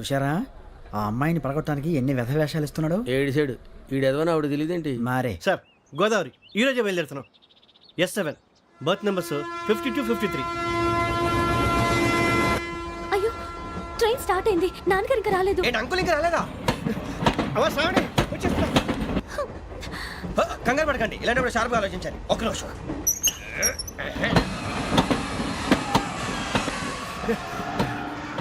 చూశారా ఆ అమ్మాయిని పడగొట్టడానికి ఎన్ని వ్యధ వేషాలు ఇస్తున్నాడు. ఏడు సైడు ఈడెదవని ఆవిడ తెలియదేంటి. మారే సార్ గోదావరి ఈరోజే బయలుదేరుతున్నాం. S7 berth numbers 52, 53. అయ్యో ట్రైన్ స్టార్ట్ అయింది, నాన్నగారు ఇంకా రాలేదు. ఏంటి అంకుల్ ఇంకా రాలేదా? అవా సావని వచ్చేస్తున్నా. కంగారు పడకండి, ఇలాంటప్పుడు షార్ప్గా ఆలోచించాలి. ఒక్క నిమిషం.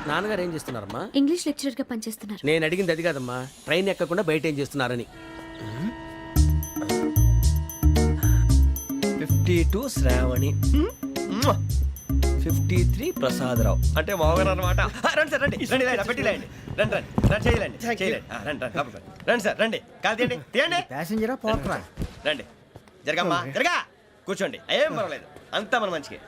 నాన్నగారు ఏం చేస్తున్నారమ్మా? ఇంగ్లీష్ లెక్చరర్ గా పనిచేస్తున్నారు. నేను అడిగింది అది కాదమ్మా, ట్రైన్ ఎక్కకుండా బయట ఏం చేస్తున్నారని. 52 శ్రావణి, 53 ప్రసాదరావు అంటే మామగారు అనమాట. రండి సార్, రండి రండి, పెట్టి రండి రండి రండి రండి, చేయలేండి చేయలేండి, రండి రండి లోపలికి రండి సార్, రండి కాదు తీయండి తీయండి. ప్యాసింజరా పోట్రా. రండి జరగమ్మా, జరగా కూర్చోండి, ఏం పర్వాలేదు, అంతా మన మంచికి.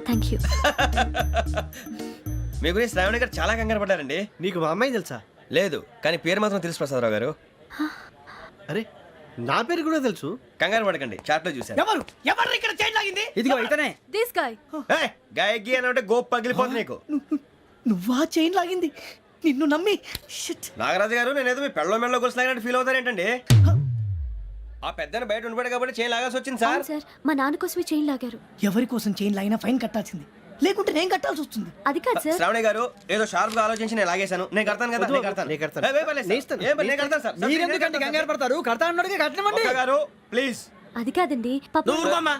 Thank you. మీ గురించి శ్రావణి గారు చాలా కంగారు పడ్డారండి. నీకు మా అమ్మాయి తెలుసా? లేదు, కానీ పేరు మాత్రం తెలుసు ప్రసాదరావు గారు. అరే నా పేరు కూడా తెలుసు. కంగారు పడకండి, చాట్ లో చూశాను. ఎవరు ఎవరు ఇక్కడ చైన్ లాగింది? ఇదిగో ఇతనే. This guy. గాయకి అని అంటే గోప్ పగిలిపోతుంది నీకు. నువ్వా చైన్ లాగింది? నిన్ను నమ్మి షిట్. నాగరాజు గారు, నేనేదో మీ పెళ్ళ మెళ్ళలో గురిసిలాగినట్టు ఫీల్ అవుతారేంటండి? ఆ పెద్దని బయట ఉండిపోయాడు కాబట్టి చైన్ లాగాల్సి వచ్చింది సార్. అవును సార్, మా నాన్న కోసమే చైన్ లాగారు. ఎవరి కోసం చైన్ లాగినా ఫైన్ కట్టాల్సింది, లేకుంటే నేను కట్టాల్సి వస్తుంది. అది కాదు సార్. శ్రావణి గారు ఏదో షార్ప్ గా ఆలోచించి నేను లాగేశాను. నేను కడతాను కదా, నేను కడతాను. ఏ, పర్లేదు సార్. ఏ, నేను కడతాను సార్. మీరెందుకంటే కంగారు పడతారు? కడతా అన్నాడుగా కట్టమండి. ఒక్క గారు ప్లీజ్. అది కాదండి పాప. నువ్వు ఊరుకోమ్మా.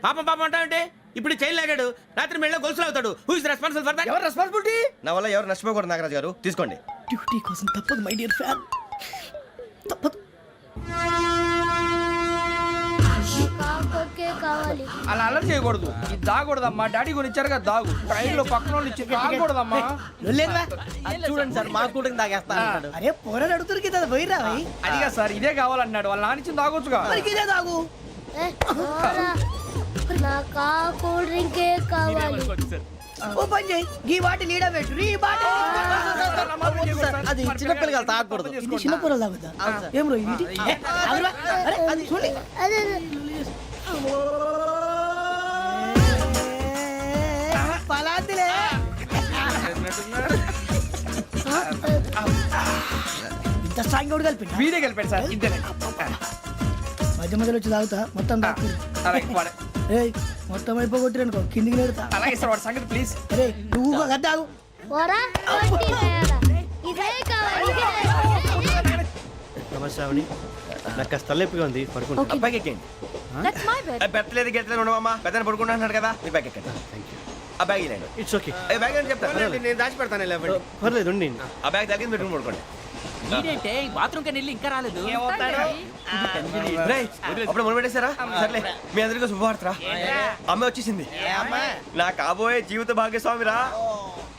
పాపం పాపం అంటావంటే ఇప్పుడు చైన్ లాగాడు, రాత్రి మెళ్ళ గొలుసులు అవుతాడు. Who is responsible for that? ఎవరు రెస్పాన్సిబిలిటీ? నా వల్ల ఎవరు నష్టపోకూడదు నాగరాజు గారు, తీసుకోండి. డ్యూటీ కోసం తప్పదు మై డియర్ ఫ్యాన్, తప్పదు. అలా అలర్ట్ చేయకూడదు, ఇది దాగకూడదమ్మా. డాడీ కొని ఇచ్చారు కదా దాగు, ట్రైన్ లో పక్కన వాళ్ళు ఇచ్చి దాగకూడదమ్మా. చూడండి సార్, మా కూడా తాగేస్తా. అరే పోరాడు అడుగుతారు కదా, పోయిరా అదిగా సార్, ఇదే కావాలన్నాడు. వాళ్ళ నాన్న ఇచ్చింది తాగొచ్చుగా. ఇదే తాగు. కూల్ డ్రింకే కావాలి. ఓ పని చేయి, ఈ బాటి లీడ పెట్టు. ఈ బాటి అది చిన్నపిల్లలు తాగకూడదు, ఇది చిన్నపిల్లలు తాగుతా. ఏం రో ఇది? అరే అది చూడండి. పలాతిలే ఇంత స్ట్రాంగ్ కూడా కలిపి వీడే కలిపాడు సార్, ఇంతేనే. మధ్య మధ్యలో వచ్చి తాగుతా, మొత్తం తాగు. అలాగే వాడు. ఏయ్ మొత్తం అయిపోగొట్టి అనుకో, కిందికి నేడుతా. అలాగే సార్, వాడు సంగతి ప్లీజ్. అరే నువ్వు కదా తాగు. నమస్తే అవని, నాకు కాస్త తలెప్పిగా ఉంది, పడుకుంటా. Okay. అబ్బాయికి ఎక్కండి. That's my bed. పెట్టలేదు గెట్టలేదు ఉండవమ్మా, పెద్దని పడుకుంటున్నాడు కదా, మీ బ్యాగ్ ఎక్కండి. ఆ బ్యాగ్ ఇలాండి. ఇట్స్ ఓకే, బ్యాగ్ అని చెప్తాను, నేను దాచి పెడతాను. పర్లేదు ఉండి. ఆ బ్యాగ్ తగ్గింది పెట్టుకుని పడుకోండి. బాత్రూమ్ కి వెళ్ళి ఇంకా రాలేదు. రేయ్, అప్పుడు మొదలు పెట్టేశారా? సర్లే, మీ అందరికీ శుభవార్తరా, అమ్మ వచ్చేసింది. నా కాబోయే జీవిత భాగ్యస్వామిరా.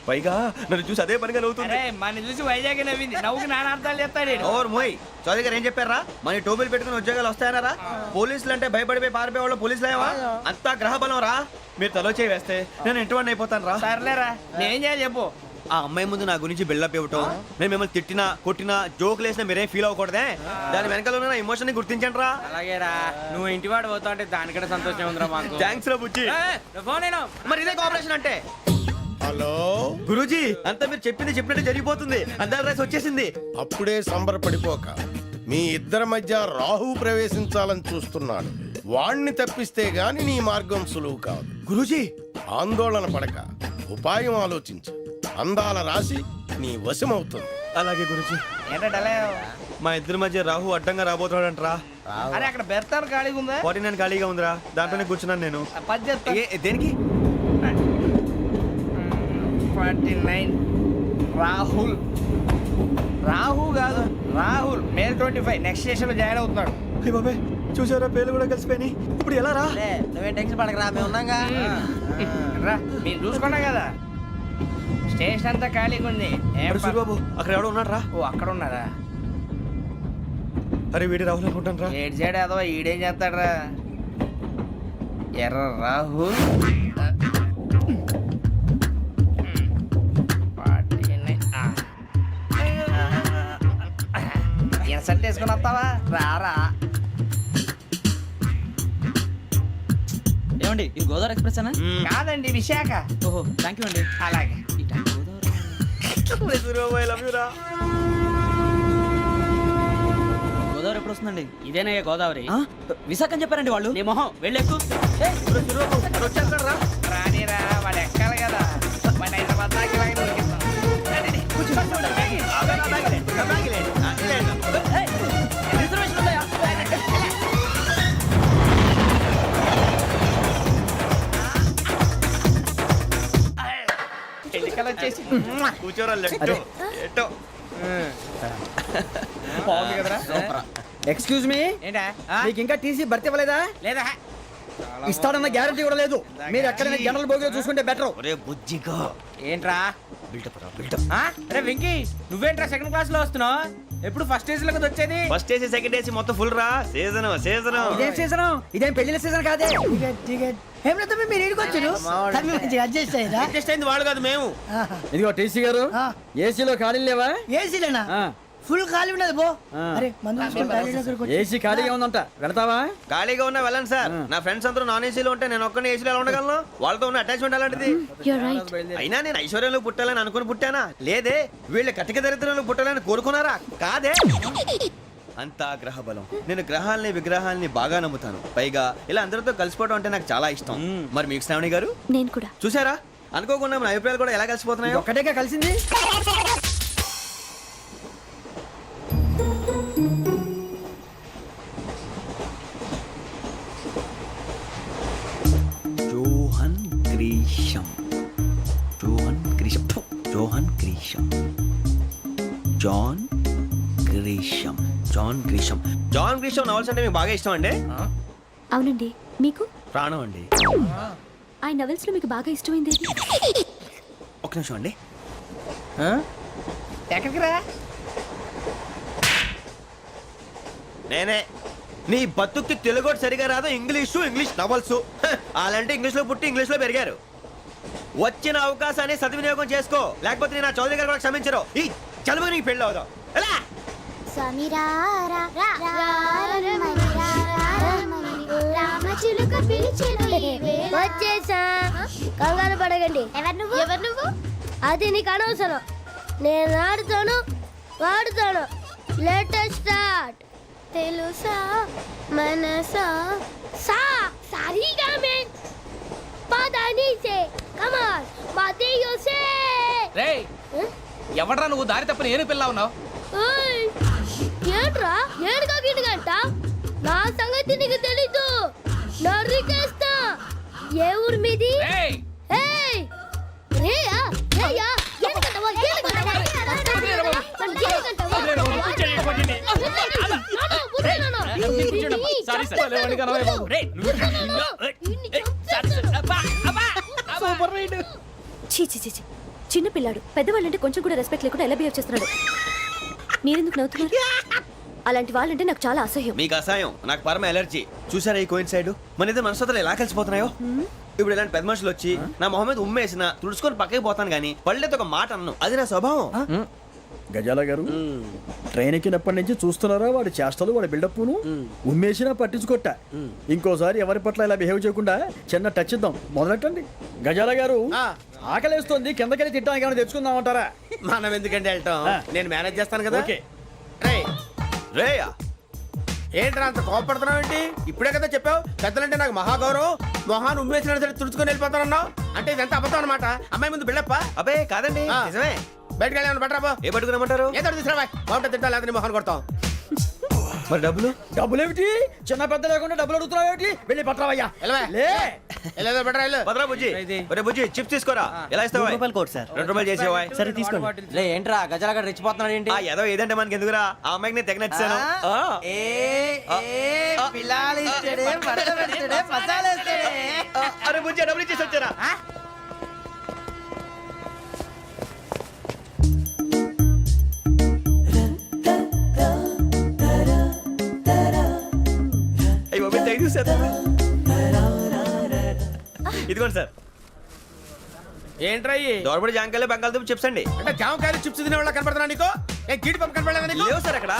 పైగా నన్ను చూసి అదే పనిగా నవ్వుతుంది. మన చూసి వైజాగ్ నవ్వింది, నవ్వుకి నాన్న అర్థాలు చెప్తాడు. ఓర్ మోయ్, చౌదరి గారు ఏం చెప్పారా? మన టోబీలు పెట్టుకుని ఉద్యోగాలు వస్తాయన్నారా? పోలీసులు అంటే భయపడిపోయి పారిపోయే వాళ్ళు పోలీసులేవా? అంతా గ్రహ బలం రా. మీరు తలో చేయి వేస్తే నేను ఇంటివాడిని అయిపోతాను రా. సర్లేరా, నేనేం చేయాలి చెప్పు. ఆ అమ్మాయి ముందు నా గురించి బిల్డప్ ఇవ్వటం, నేను మిమ్మల్ని తిట్టినా కొట్టినా జోకులు వేసినా మీరేం ఫీల్ అవ్వకూడదే. దాని వెనకాల ఉన్న ఎమోషన్ ని గుర్తించండి రా. అలాగేరా, నువ్వు ఇంటివాడు పోతా అంటే దానికంటే సంతోషం ఉందిరా మాకు. థ్యాంక్స్ రా బుజ్జి. ఫోన్ అయినా మరి ఇదే కోఆపరేషన్ అంటే. హలో గురూజీ, అంతా మీరు చెప్పింది చెప్పినట్టు జరిగిపోతుంది. అందరి రైస్ వచ్చేసింది. అప్పుడే సంబరపడిపోక, మీ ఇద్దరి మధ్య రాహు ప్రవేశించాలని చూస్తున్నాడు. వాణ్ణి తప్పిస్తే గాని నీ మార్గం సులువు కాదు. గురూజీ, ఆందోళన పడక, ఉపాయం ఆలోచించు. అందాల రాశి నీ వశమవుతుంది. అలాగే గురూజీ. ఏంటంటే మా ఇద్దరి మధ్య రాహు అడ్డంగా రాబోతున్నాడంటరా. అరే అక్కడ బెర్తాను ఖాళీగా ఉందా? 49 ఖాళీగా ఉందిరా, దాంట్లోనే కూర్చున్నాను నేను. పది చెప్తా. దేనికి? 49 రాహుల్. రాహు కాదు, రాహుల్. మే 25 నెక్స్ట్ స్టేషన్ లో జాయిన్ అవుతున్నాడు. అయ్య బాబాయ్, చూసారా పేర్లు కూడా కలిసిపోయినాయి. ఇప్పుడు ఎలా రా? నువ్వేం టెన్షన్ పడకరా, మేము ఉన్నాగా. రా, మీరు చూసుకున్నా కదా, స్టేషన్ అంతా ఖాళీగా ఉంది. ఏం బాబు అక్కడ ఎవడో ఉన్నాడు రా. ఓ అక్కడ ఉన్నారా? అరే వీడి రాహుల్ అనుకుంటాను రా. ఏడు సైడ్ అదో ఈడేం చేస్తాడరా? ఎర్ర రాహుల్. ఇన్సర్ట్ వేసుకుని వస్తావా? రారా. ఏమండి ఇది గోదావరి ఎక్స్ప్రెస్ అనా? కాదండి విశాఖ. ఓహో థ్యాంక్ యూ అండి. అలాగే. ఈ టైం గోదావరి ఎప్పుడు వస్తుందండి? ఇదేనయ్య గోదావరి. ఆ? విశాఖ అని చెప్పారండి వాళ్ళు. నీ మొహం వెళ్ళెక్కు. రానిరా వాడు ఎక్కాలి కదా. వాడు హైదరాబాద్ దాకా ఇలాగే దొరికిస్తాం. రండి, కూర్చో. రిజర్వేషన్ ఉందా? ఎన్నికలు వచ్చేసి కూర్చోరా లెట్టో ఎట్టో బాగుంది కదరా. ఎక్స్క్యూజ్ మీ, ఏంటా? మీకు ఇంకా టీసీ భర్తీ ఇవ్వలేదా? లేదా ఇస్తాడన్న గ్యారంటీ కూడా లేదు. మీరు ఎక్కడైనా జనరల్ బోగిలో చూసుకుంటే బెటర్. ఒరే బుజ్జిగా ఏంట్రా? బిల్డప్ రా బిల్డప్. అరే వెంకీ, నువ్వేంట్రా సెకండ్ క్లాస్ లో వస్తున్నావు? ఎప్పుడు ఫస్ట్ ఏజ్ లో కదా వచ్చేది? ఫస్ట్ ఏసీ సెకండ్ ఏసీ మొత్తం ఫుల్ రా. సీజన్ ఇదేం సీజన్? ఇదేం పెళ్లిన సీజన్ కాదే. ఏమన్నా తమ్మి మీరు ఇడికి వచ్చారు తమ్మి మంచిగా అడ్జస్ట్ అయ్యారా? అడ్జస్ట్ అయింది వాళ్ళు కాదు మేము. ఇదిగో టీసీ గారు, ఏసీలో ఖాళీలు లేవా? ఏసీలేనా? ఆ. ఫుల్ ఖాళీ ఉన్నది పో. ఆ. అరే మందు తీసుకొని టాయిలెట్ దగ్గరకు వచ్చి. ఏసీ ఖాళీగా ఉందంట, వెళతావా? ఖాళీగా ఉన్నా వెళ్ళండి సార్. నా ఫ్రెండ్స్ అందరూ నాన్ ఏసీలో ఉంటే నేను ఒక్కనే ఏసీలో ఎలా ఉండగలను? వాళ్ళతో ఉన్న అటాచ్మెంట్ అలాంటిది. You're right. అయినా నేను ఐశ్వర్యంలో పుట్టాలని అనుకుని పుట్టానా? లేదే. వీళ్ళ కటిక దరిద్రంలో పుట్టాలని కోరుకున్నారా? కాదే. అంతా గ్రహ బలం. నేను గ్రహాలని విగ్రహాలని బాగా నమ్ముతాను. పైగా ఇలా అందరితో కలిసిపోవడం అంటే నాకు చాలా ఇష్టం. మరి మీకు శ్రావణి గారు నేను కూడా. చూసారా? అనుకోకుండా మన అభిప్రాయాలు కూడా ఎలా కలిసిపోతున్నాయో. ఒక్కటేగా కలిసింది. Johan Grisham Johan Grisham Johan Grisham John Grisham John Grisham John Grisham novels అంటే మీకు బాగా ఇష్టం అండి? అవునండి. మీకు? ప్రాణం అండి. ఆ నవెల్స్ లో మీకు బాగా ఇష్టమైంది? ఒక్క నిమిషం అండి. ఎక్కడికి రా? నేనే. నీ బతుక్కి తెలుగు సరిగా రాదు, ఇంగ్లీష్ నవల్స్. అలాంటి ఇంగ్లీష్ లో పుట్టి ఇంగ్లీష్ లో పెరిగారు. వచ్చిన అవకాశాన్ని సద్వినియోగం చేసుకో, లేకపోతే నేను నా చౌదరి గారు కూడా క్షమించరు. ఈ చదువు నీకు పెళ్ళి అవుదాం. ఎలా? వచ్చేసా, కంగారు పడకండి. ఎవరు నువ్వు? అది నీకు అనవసరం. నేను ఆడుతాను, వాడుతాను. Let start. తెలుసా మనసా సా సారీగా మెన్ పదని సే కమాన్ బాతియో సే. రేయ్ ఎవడ్రా నువ్వు? దారి తప్పని ఏను పిల్ల ఉన్నావు? ఓయ్ ఏంట్రా ఏడుగా గిడుగంట? నా సంగతి నీకు తెలీదు. నరికేస్తా. ఏ ఊరు మీది? రేయ్ ఏయ్ రేయా రేయా ఏడుగంటవా ఏడుగంటవా సారీ సార్. Super ride. చీ చీ చీ చీ. చిన్న పిల్లాడు పెద్దవాళ్ళంటే కొంచెం కూడా రెస్పెక్ట్ లేకుండా ఎలా బిహేవ్ చేస్తున్నాడు. మీరెందుకు నవ్వుతున్నారు? అలాంటి వాళ్ళంటే నాకు చాలా అసహ్యం. మీకు అసహాయం, నాకు పరమ ఎలర్జీ. చూసారా ఈ కోయిన్ సైడ్? మన ఇద్దరు మనస్తత్వాలు ఎలా కలిసిపోతున్నాయో. ఇప్పుడు ఇలాంటి పెద్ద మనుషులు వచ్చి నా మొహం మీద ఉమ్మేసిన తుడుచుకొని పక్కకి పోతాను కానీ పళ్ళేతో ఒక మాట అన్ను. అది నా స్వభావం. గజాల గారు, ట్రైన్ ఎక్కినప్పటి నుంచి చూస్తున్నారా వాడి చేష్టలు, వాడి బిల్డప్ను? ఉమ్మేసినా పట్టించుకోట. ఇంకోసారి ఎవరి పట్ల ఇలా బిహేవ్ చేయకుండా చిన్న టచ్ ఇద్దాం. మొదలెట్టండి. గజాల గారు, ఆకలేస్తోంది, కిందకెళ్ళి తిట్టడానికి ఏమైనా తెచ్చుకుందామంటారా? మనం ఎందుకంటే వెళ్తాం, నేను మేనేజ్ చేస్తాను కదా. ఓకే. రేయా ఏంట్రా అంత కోపడుతున్నావు ఏంటి? ఇప్పుడే కదా చెప్పావు పెద్దలంటే నాకు మహాగౌరవం, మొహాన్ని ఉమ్మేసిన సరే తుడుచుకొని వెళ్ళిపోతానన్నావు. అంటే ఇదంతా అబద్ధం అనమాట. అమ్మాయి ముందు బిల్డప్ప. అబ్బే కాదండి, నిజమే. బయటకు వెళ్ళాను బట్రాబో. ఏ పట్టుకురమ్మంటారు? ఏదో తీసుకురా, బాగుంటుంది తింటా, లేదా మొహాన్ని కొడతాం. మరి డబ్బులు? డబ్బులేమిటి? చిన్న పెద్ద లేకుండా డబ్బులు అడుగుతున్నావు ఏమిటి? వెళ్ళి పట్టరావయ్యా. వెళ్ళవా? వెళ్ళేదో బట్రా వెళ్ళు. భద్రా బుజ్జి, ఒరే బుజ్జి చిప్స్ తీసుకోరా. ఎలా ఇస్తావా? Court sir. 2 రూపాయలు చేసేవా? సరే తీసుకోండి. లే ఏంట్రా గజాల గారు రెచ్చిపోతున్నాడు ఏంటి? ఆ ఏదో ఏదంటే మనకి ఎందుకురా? ఆ అమ్మాయికి నేను తెగ నచ్చాను. అరే బుజ్జి డబ్బులు ఇచ్చేసి వచ్చారా? ఇదిగోండి సార్. ఏంట్రా దోరబడి జాంకాయలు బంగాళదుంప చిప్స్ అండి. అంటే జామకాయలు చిప్స్ తినే వాళ్ళ కనపడుతున్నా నీకు? ఏ గీడి పంపు కనపడలేదా నీకు? లేవు సార్ అక్కడ.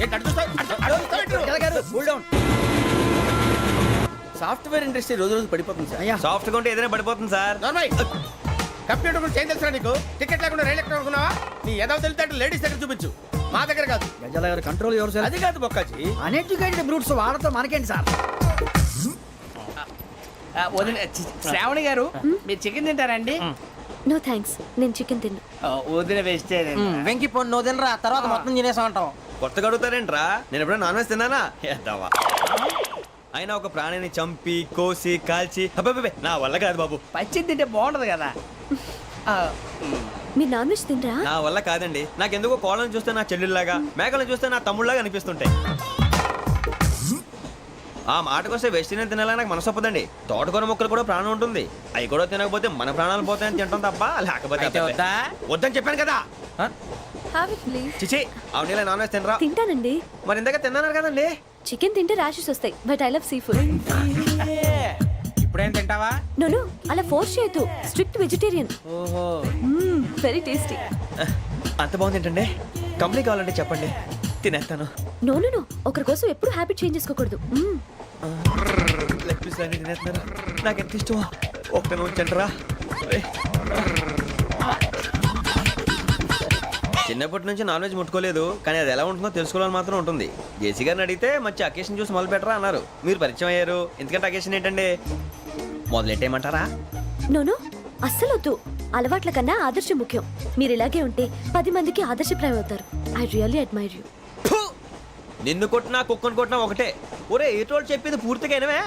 ఏంటి అటు చూస్తావ్? అటు చూస్తావ్ ఏంటి నువ్వు? సాఫ్ట్వేర్ ఇండస్ట్రీ రోజు రోజు పడిపోతుంది సార్. సాఫ్ట్ గా ఉంటే ఏదైనా పడిపోతుంది సార్. నార్మల్ కంప్యూటర్ గురించి ఏం తెలుసా నీకు? టికెట్ లేకుండా రైలు ఎక్కడ అనుకున్నావా? నీ ఏదో తెలితే లేడీస్ దగ్గర చూపించు, మా దగ్గర కాదు. గజాల గారు కంట్రోల్ ఎవరు అది కాదు బొక్కాజీ. అన్ఎడ్యుకేటెడ్ బ్రూట్స్ వాళ్ళతో మనకేంటి సార్? వదిన శ్రావణి గారు మీరు చికెన్ తింటారండి? నో థ్యాంక్స్, నేను చికెన్ తిన్ను. వదిన వెజిటేరియన్. వెంకి పొన్ను నువ్వు తినరా, తర్వాత మొత్తం తినేసా ఉంటాం. కొత్తగా అడుగుతారేంట్రా? నేను ఎప్పుడైనా నాన్ వెజ్ తిన్నానా? ఎద్దావా. అయినా ఒక ప్రాణిని చంపి కోసి కాల్చి అబ్బబ్బబ్బే, నా వల్ల కాదు బాబు. పచ్చి తింటే బాగుంటది కదా. మీరు నాన్ వెజ్ తినరా? నా వల్ల కాదండి. నాకెందుకో కోళ్ళని చూస్తే నా చెల్లెళ్ళలాగా, మేకలను చూస్తే నా తమ్ముళ్ళలాగా అనిపిస్తుంటాయి. ఆ మాటకొస్తే వెజిటేరియన్ తినాలని నాకు మనసు ఒప్పదండి. తోటకూర మొక్కలు కూడా ప్రాణం ఉంటుంది. అవి కూడా తినకపోతే మన ప్రాణాలు పోతాయని తింటాం తప్ప లేకపోతే అయితే వద్దా? వద్దని చెప్పాను కదా. Have it please. చిచి, అవునీ నాన్ వెజ్ తినరా? తింటానండి. మరి ఇందాక తిన్నాను కదండి. చికెన్ తింటే ర్యాషెస్ వస్తాయి, but I love sea food. ఇప్పుడేం తింటావా? నో అలా ఫోర్స్ చేయొద్దు. Strict vegetarian. ఓహో. Very tasty. అంత బాగుంది ఏంటండి? కంపెనీ కావాలంటే చెప్పండి, తినేస్తాను. నో ఒకరి కోసం ఎప్పుడు హ్యాబిట్ చేంజ్ చేసుకోకూడదు. లెగ్ పీస్ అన్ని తినేస్తున్నారు. నాకు ఎంత ఇష్టమా. ఒకటే ఉంచండిరా. చిన్నప్పటి నుంచి నాన్ వెజ్ ముట్టుకోలేదు, కానీ అది ఎలా ఉంటుందో తెలుసుకోవాలని మాత్రం ఉంటుంది. జేసీ గారిని అడిగితే మంచి అకేషన్ చూసి మొదలు పెట్టరా అన్నారు. మీరు పరిచయం అయ్యారు, ఎందుకంటే అకేషన్ ఏంటండి? మొదలెట్టేయమంటారా? నో అస్సలు వద్దు. అలవాట్ల కన్నా ఆదర్శం ముఖ్యం. మీరు ఇలాగే ఉంటే 10 మందికి ఆదర్శప్రాయం అవుతారు. I really admire you. నిన్ను కొట్టినా కుక్కను కొట్టినా ఒకటే. ఒరే ఏటోళ్ళు చెప్పింది పూర్తిగా వినవే.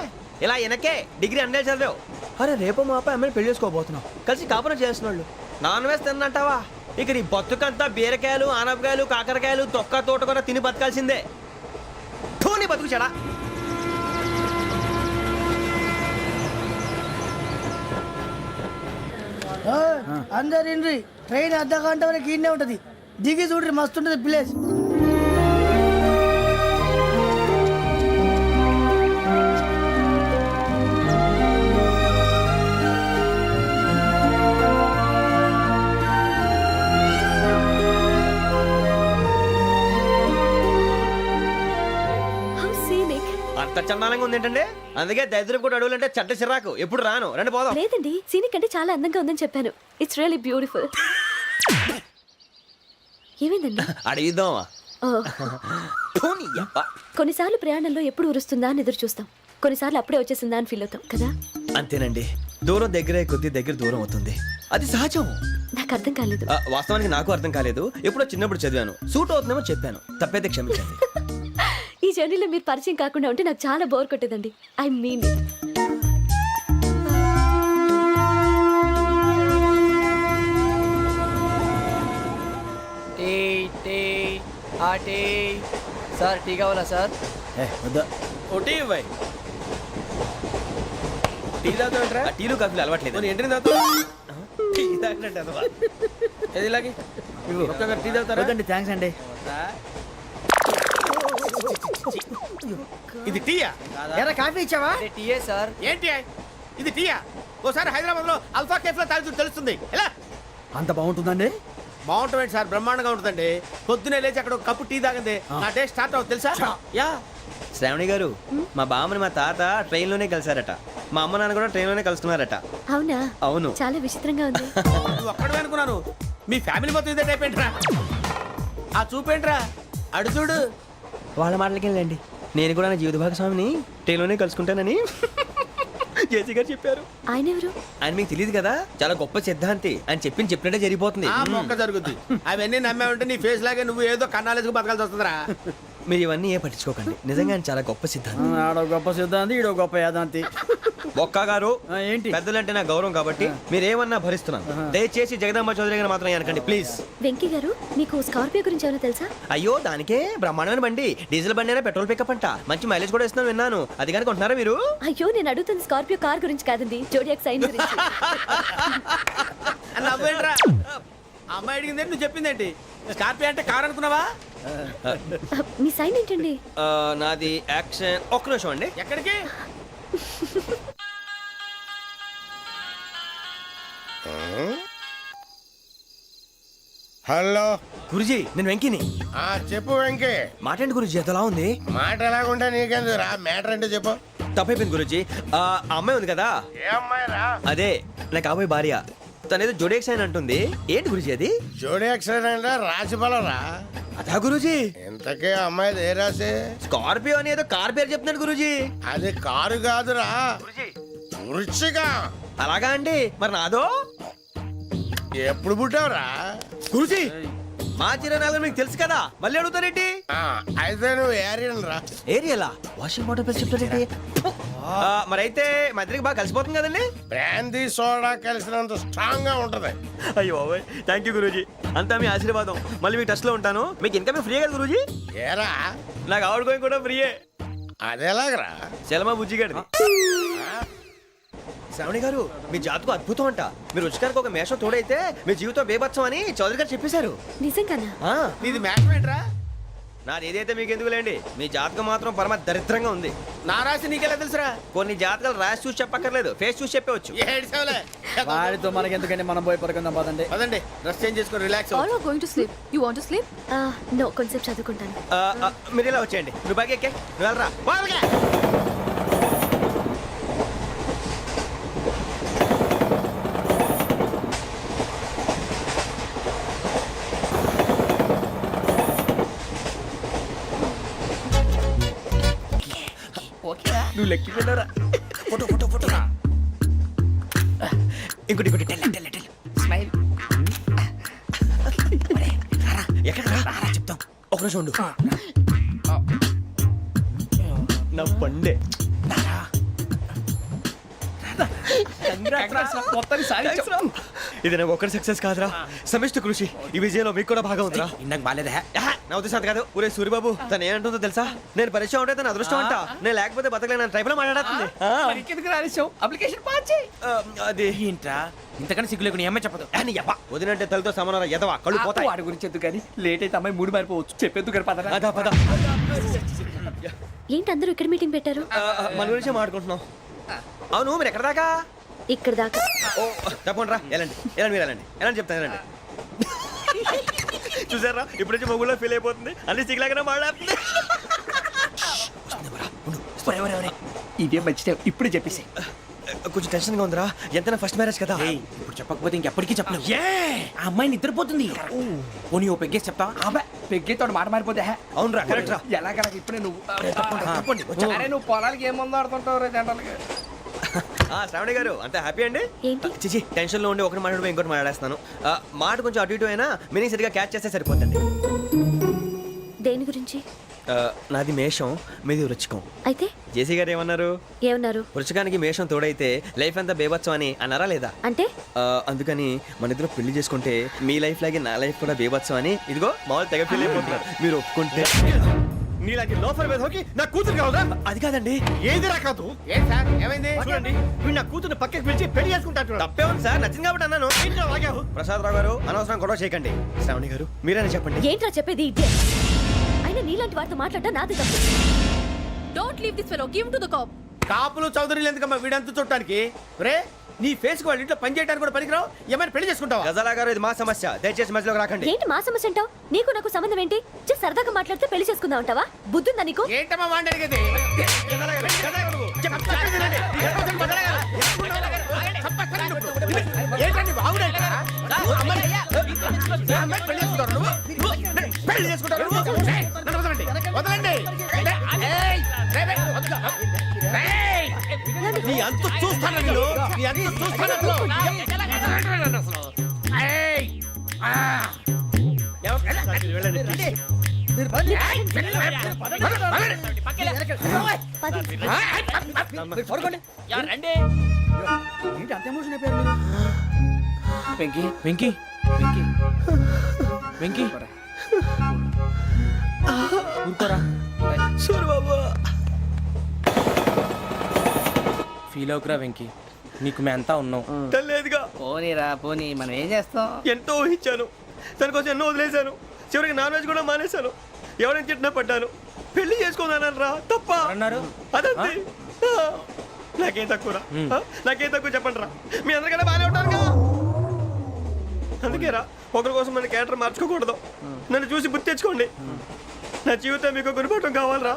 ఇలా వెనకే డిగ్రీ అన్నే చదివావు. అరే రేపు మా అబ్బాయి అమ్మాయిని పెళ్లి చేసుకోబోతున్నావు, కలిసి కాపురం చేసిన వాళ్ళు నాన్ వెజ్ తిన్నంటావా? ఇక నీ బతుకంతా బీరకాయలు, ఆనపకాయలు, కాకరకాయలు, తొక్క తోట కూడా తిని బతకాల్సిందే. నీ బతుకు చెడా. అందరు ఇండ్రి, ట్రైన్ అర్ధ గంట వరకు ఇన్నే ఉంటది. దిగి చూడ్రి, మస్తు ఉంటది ప్లేస్. How scenic. అంత చందానంగా ఉంది ఏంటంటే? అందుకే దరిద్రం కూడా అడవులంటే చెడ్డ చిరాకు. ఎప్పుడు రాను, రండి పోదాం. లేదండి, సీనిక్ అంటే చాలా అందంగా ఉందని చెప్పాను. It's really beautiful. ఏమైందండి? అడిగిద్దామా? కొన్నిసార్లు ప్రయాణంలో ఎప్పుడు ఉరుస్తుందా అని ఎదురు చూస్తాం, కొన్నిసార్లు అప్పుడే వచ్చేసిందా అని ఫీల్ అవుతాం కదా. అంతేనండి, దూరం దగ్గరే కొద్ది దగ్గర దూరం అవుతుంది. అది సహజం. నాకు అర్థం కాలేదు. వాస్తవానికి నాకు అర్థం కాలేదు. ఎప్పుడో చిన్నప్పుడు చదివాను, సూట్ అవుతుందేమో చెప్పాను, తప్పైతే క్షమించండి. ఈ జర్నీలో మీరు పరిచయం కాకుండా ఉంటే నాకు చాలా బోర్ కొట్టేదండి. I mean it. Tea tea ఆ టీ. సార్ టీ కావాలా సార్? వద్దా. ఒకటి ఇవ్వాయి. టీ తాగుతావేంట్రా? టీలు కాఫీలు అలవాట్లేదు. ఏంటి తాగుతావు? టీ తాగినట్టు అదవా. ఏది ఇలాగే ఒక్కొక్కరు టీ తాగుతారా? వద్దండి, థ్యాంక్స్ అండి. ఇది టీయా? ఎరా కాఫీ ఇచ్చావా? టీయే సార్. ఏంటి ఇది టీయా? ఓసారి హైదరాబాద్ లో అల్ఫా కేఫ్ లో తాగుతూ తెలుస్తుంది. ఎలా అంత బాగుంటుందండి? బాగుంటుంది సార్, బ్రహ్మాండంగా ఉంటుందండి. పొద్దునే లేచి అక్కడ ఒక కప్పు టీ తాగింది నా డే స్టార్ట్ అవుతుంది తెలుసా? యా. శ్రావణి గారు, మా బామ్మని మా తాత ట్రైన్ లోనే కలిసారట. మా అమ్మ నాన్న కూడా ట్రైన్ లోనే కలుసుకున్నారట. అవునా? అవును. చాలా విచిత్రంగా ఉంది. నువ్వు ఒక్కడే అనుకున్నాను, మీ ఫ్యామిలీ మొత్తం ఇదే టైప్ ఏంట్రా? ఆ చూపేంట్రా, అడు చూడు. వాళ్ళ మాటలకి వెళ్ళండి. నేను కూడా నా జీవిత భాగస్వామిని ట్రైన్ లోనే కలుసుకుంటానని జేసీ గారు చెప్పారు. ఆయన ఎవరు? ఆయన మీకు తెలియదు కదా, చాలా గొప్ప సిద్ధాంతి అని చెప్పినట్టే జరిగిపోతుంది. ఆ మొక్క జరుగుద్ది. అవన్నీ నమ్మే ఉంటే నీ ఫేస్ లాగే నువ్వు ఏదో కన్నాలేసుకు బతకాల్సి వస్తుందిరా. మీరు ఇవన్నీ ఏ పట్టించుకోకండి, నిజంగా ఆయన చాలా గొప్ప సిద్ధాంతి. ఆడో గొప్ప సిద్ధాంతి, ఈడో గొప్ప యాదాంతి. ఒక్క గారు, ఏంటి? పెద్దలంటే నా గౌరవం కాబట్టి మీరేమన్నా భరిస్తున్నాను. దయచేసి జగదాంబ చౌదరి గారు మాత్రం అనకండి ప్లీజ్. వెంకీ గారు, మీకు స్కార్పియో గురించి ఏమైనా తెలుసా? అయ్యో, దానికే బ్రహ్మాండమైన బండి. డీజిల్ బండి అయినా పెట్రోల్ పికప్ అంట. మంచి మైలేజ్ కూడా ఇస్తున్నాను విన్నాను. అది కానీ కొంటున్నారా మీరు? అయ్యో, నేను అడుగుతుంది స్కార్పియో కార్ గురించి కాదండి, జోడియాక్ సైన్ గురించి. నవ్వేంట్రా? అమ్మాయి అడిగింది నువ్వు చెప్పిందేంటి? స్కార్పియో అంటే కార్ అనుకున్నావా? మీ సైన్ ఏంటండి? నాది యాక్షన్. ఒక్క నిమిషం అండి. ఎక్కడికి? హలో. గురుజీ నేను వెంకిని. చెప్పు వెంకీ. మాట్లాడండి గురుజీ, ఎంతలా ఉంది? మాట ఎలాగుంటా నీకెందుకు రా, మ్యాటర్ అంటే చెప్పు. తప్పైపోయింది గురుజీ. ఆ అమ్మాయి ఉంది కదా, ఏ అమ్మాయి రా? అదే నా కాబోయే భార్య. తనేదో జోడేక్స్ అని అంటుంది. ఏంటి గురుజీ అది? జోడి యాక్సిడెంట్ రాసి బలరా. అదా గురుజీ? ఇంతకే అమ్మాయి ఏ రాసి? స్కార్పియో అని ఏదో కార్ పేరు చెప్తున్నాడు గురుజీ. అది కారు కాదురా, వృచ్చిక. అలాగా అండి, మరి నాదో? ఎప్పుడు పుట్టావురా? గురుజీ మా చిరనాలు మీకు తెలుసు కదా, మళ్ళీ అడుగుతారేంటి? అయితే నువ్వు ఏరియన్ రా. ఏరియలా? వాషింగ్ వాటర్ పేరు చెప్తారేంటి? మరైతే మా ఇద్దరికి బాగా కలిసిపోతుంది కదండి. బ్రాందీ సోడా కలిసినంత స్ట్రాంగ్ గా ఉంటది. అయ్యో థ్యాంక్ యూ గురూజీ, అంతా మీ ఆశీర్వాదం. మళ్ళీ మీకు టచ్ లో ఉంటాను. మీకు ఇన్కమ్ ఫ్రీ కదా గురూజీ? ఏరా, నాకు ఆవిడ గోయింగ్ కూడా ఫ్రీయే. అదేలాగరా? చలమా బుజ్జి గారిది. శ్రావణి గారు మీ జాతకు అద్భుతం అంట. మీరు రుచికారికి ఒక మేషం తోడైతే మీ జీవితం బేబత్సం అని చౌదరి గారు చెప్పేశారు. నిజంగానా? నీది మ్యాచ్ ఏంట్రా? నాది ఏదైతే మీకు ఎందుకు లేండి, మీ జాతకం మాత్రం పరమ దరిద్రంగా ఉంది. నా రాసి నీకెలా తెలుసురా? కొన్ని జాతకాలు రాసి చూసి చెప్పక్కర్లేదు, ఫేస్ చూసి చెప్పవచ్చు. ఏడ్చావులే. వాడితో మనకి ఎందుకంటే మనం పోయి పడుకుందాం పదండి. పదండి, డ్రెస్ చేంజ్ చేసుకొని relax All are going to sleep. You want to sleep? No, కొంచెం చదువుకుంటాను. మీరు ఇలా వచ్చేయండి. నువ్వు బాగా ఎక్కే, నువ్వు వెళ్ళరా. నువ్వు లెక్కి వెళ్ళరా. Photo photo photo. ఇంకోటి ఇంకోటి టెల్ టెల్ టెల్. స్మైల్. ఎక్కడ రా చెప్తాం. ఒక రోజు ఉండు. నా పండే. ఇది నాకు ఒక్కరి సక్సెస్ కాదురా, సమిష్టి కృషి. ఈ విజయంలో మీకు కూడా భాగం ఉందిరా. ఇందాక బాగాలేదా? నా ఉద్దేశం కాదు. ఊరే సూరిబాబు తను ఏమంటుందో తెలుసా? నేను పరిచయం ఉంటే తన అదృష్టం అంట. నేను లేకపోతే బతకలేను ట్రైబ్ లో మాట్లాడుతుంది. ఎందుకు రాలేసావు? అప్లికేషన్ పాస్ చేయి. అది ఏంట్రా ఇంతకన్నా సిగ్గు లేకుండా ఏమై చెప్పదు. వదినంటే తలతో సమానం ఎదవా, కళ్ళు పోతాయి. వాడి గురించి ఎందుకు కానీ లేట్ అయితే అమ్మాయి మూడు మారిపోవచ్చు. చెప్పేందుకు గారు పద. అదా పద. ఏంటి అందరూ ఇక్కడ మీటింగ్ పెట్టారు? మన గురించే మాట్లాడుకుంటున్నాం. అవును మీరు ఎక్కడ దాకా? ఇక్కడ దాకా. ఓ తప్పకుండా రా, వెళ్ళండి వెళ్ళండి, మీరు వెళ్ళండి వెళ్ళండి చెప్తాను, వెళ్ళండి. చూసారా ఇప్పుడు నుంచి మొగుల్లో ఫీల్ అయిపోతుంది, అన్ని సిగ్లాగానే మాట్లాడుతుంది. ఇదే మంచి టైం, ఇప్పుడే చెప్పేసి. కొంచెం టెన్షన్ గా ఉందిరా, ఎంతైనా ఫస్ట్ మ్యారేజ్ కదా. ఇప్పుడు చెప్పకపోతే ఇంకెప్పటికీ చెప్పలేవు. ఆ అమ్మాయి నిద్రపోతుంది. పోనీ ఓ పెగ్గేసి చెప్తా. పెగ్గేతో మాట మారిపోతే. అవునురా, కరెక్ట్ రా. ఎలాగలా ఇప్పుడే నువ్వు అరే నువ్వు పొలాలకి ఏముందో ఆడుతుంటావు రే జనరల్గా. శ్రావణి గారు అంత హ్యాపీ అండి? ఏంటి? చిచి టెన్షన్ లో ఉండి ఒకటి మాట్లాడిపోయి ఇంకోటి మాట్లాడేస్తాను. మాట కొంచెం అటు ఇటు అయినా మీనింగ్ సరిగా క్యాచ్ చేస్తే సరిపోతుంది. దేని గురించి? నాది మేషం, మీది వృచ్చికం. అయితే జేసీ గారు ఏమన్నారు? ఏమన్నారు? వృచ్చికానికి మేషం తోడైతే లైఫ్ అంతా బేబత్సం అని అన్నారా లేదా? అంటే అందుకని మన ఇద్దరు పెళ్లి చేసుకుంటే మీ లైఫ్ లాగే నా లైఫ్ కూడా బేబత్సం అని ఇదిగో మామూలు తెగ ఫీల్ అయిపోతున్నారు. మీరు ఒప్పుకుంటే నీలాంటి లోఫర్ మీద హోకి నా కూతురు కావదా? అది కాదండి. ఏది రాకాదు? ఏం సార్ ఏమైంది? చూడండి వీడు నా కూతురు పక్కకి పిలిచి పెళ్లి చేసుకుంటాడు. తప్పే ఉంది సార్, నచ్చింది కాబట్టి అన్నాను. ప్రసాద్ రావు గారు అనవసరం గొడవ చేయకండి. శ్రావణి గారు మీరైనా చెప్పండి. ఏంట్రా చెప్పేది? ఇదే అయినా నీలాంటి వారితో మాట్లాడటం నాది తప్పు. Don't leave this fellow, give to the cop. కాపులు చౌదరులు ఎందుకమ్మా వీడంతా చూడటానికి? రే నీ ఫేస్ కు వాళ్ళ ఇంట్లో పని చేయడానికి కూడా పనికిరావు. ఏమైనా పెళ్లి చేసుకుంటావా? గజాలా గారు ఇది మా సమస్య, దయచేసి మధ్యలోకి రాకండి. ఏంటి మా సమస్య అంటావు? నీకు నాకు సంబంధం ఏంటి? జస్ట్ సరదాగా మాట్లాడితే పెళ్లి చేసుకుందాం అంటావా? బుద్ధుందా నీకు? ఏంటమ్మా వాడి అడిగేది? ఏంటండి బాగుండండి పెళ్లి చేసుకుంటారు నువ్వు? నన్ను వదలండి, వదలండి. నీ అంత చూస్తాను నేను, నీ అంత చూస్తాను అసలు. ఏంటి అంత ఎమోషన్ అయిపోయారు మీరు? వెంకీ వెంకీ వెంకీ వెంకీ ఊరుకోరా. సూరిబాబు ఫీల్ అవుకురా వెంకీ, నీకు మేమంతా ఉన్నాం. తెలియదుగా. పోనీరా పోనీ, మనం ఏం చేస్తాం? ఎంతో ఊహించాను, తన కోసం ఎన్నో వదిలేశాను. చివరికి నాన్ వెజ్ కూడా మానేశాను. ఎవరైనా తిట్టినా పడ్డాను. పెళ్లి చేసుకున్నాను రా, తప్ప అన్నారు. అదంతే. నాకేం తక్కువ రా, నాకేం తక్కువ చెప్పండి రా. మీ అందరికన్నా బాగానే ఉంటారు కదా. అందుకే అందుకేరా ఒకరి కోసం మన క్యారెక్టర్ మార్చుకోకూడదు. నన్ను చూసి గుర్తు తెచ్చుకోండి. నా జీవితం మీకు గురిపటం కావాలరా.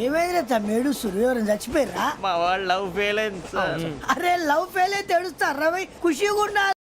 ఏమైందిరా తమ్మేడు సూర్యవరం చచ్చిపోయిరా? మా వాళ్ళు లవ్ ఫెయిల్ అయింది సార్. అరే లవ్ ఫెయిల్ అయితే ఏడుస్తారా ఖుషిగా ఉండాలి.